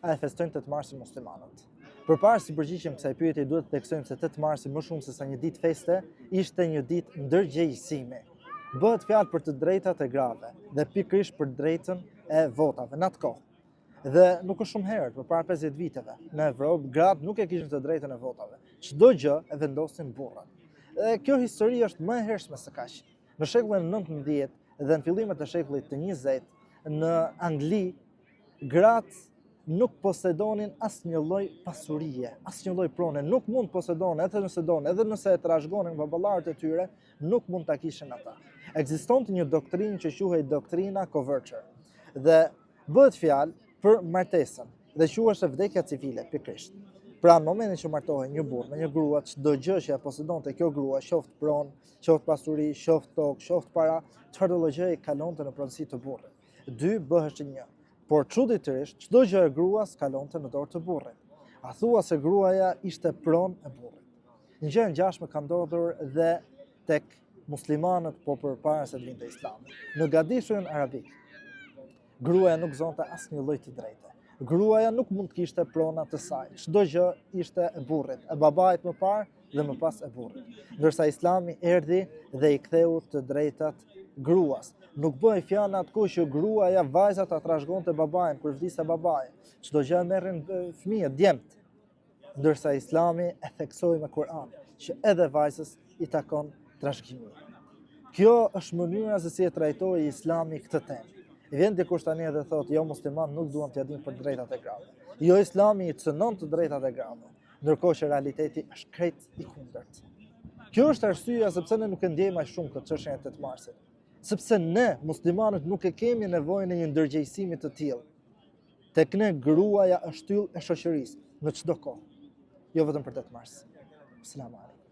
a e festojnë 8 marsin muslimanët? Përpara si përgjigjem kësaj pyetje duhet të theksojmë se 8 marsi më shumë se sa një ditë feste ishte një ditë ndërgjegjësimi. Bëhet fjalë për të drejtat e grave dhe pikërisht për drejtën e votave në atë kohë. Dhe nuk është shumë herët, përpara 50 viteve, në Evropë gratë nuk e kishin të drejtën e votave. Çdo gjë e vendosin burrat. Dhe kjo histori është më e hershme se kaq. Në shekullin 19 dhe në fillimet e shekullit të 20 në Angli, gratë nuk posedonin asnjë lloj pasurie, asnjë lloj prone, nuk mund posedonin, edhe nëse e trashëgonin baballarët e tyre, nuk mund ta kishin ata. Ekzistonte një doktrinë që quhej doktrina Coverture dhe bëhet fjalë për martesën dhe quhej vdekja civile pikërisht. Pra në momentin që martohej një burr me një grua, çdo gjë që e posedonte kjo grua, qoftë pronë, qoftë pasuri, qoftë tokë, qoftë para, çfarëdo lloj gjëje kalonte në pronësi të burrit. 2 bëhej 1. Por çuditërisht, çdo gjë e gruas kalonte në dorë të burrit. A thua se gruaja ishte pronë e burrit. Një gjë e ngjashme ka ndodhur dhe tek muslimanët përpara se të vinte Islami. Në gadishurin arabik, gruaja nuk zonte asnjë lloj të drejte. Gruaja nuk mund të kishte prona të saj. Çdo gjë ishte e burrit, e babait më parë dhe më pas e burrit. Ndërsa Islami erdhi dhe i ktheu të drejtat gruas. Nuk bëhej fjalë atkoh që gruaja, vajza ta trashëgonte babain kur vdiste babai. Çdo gjë merrin fëmijët, djemt. Ndërsa Islami e theksoi me Kur'an që edhe vajzës i takon trashëgimia. Kjo është mënyra se si e trajtoi Islami këtë temë. Vjen dikush tani edhe thotë, jo musliman nuk duan t'ia dinë për drejtat e grave. Jo, Islami i cënon të drejtat e grave, ndërkohë që realiteti është krejt i kundërt. Kjo është arsyeja sepse ne nuk e ndjejmë aq shumë këtë çështje e 8 marsit. Sepse ne, muslimanët, nuk e kemi nevojën e një ndërgjegjësimi të tillë. Tek ne gruaja është yll e shoqërisë në çdo kohë, jo vetëm për 8 mars. Selam alejkum.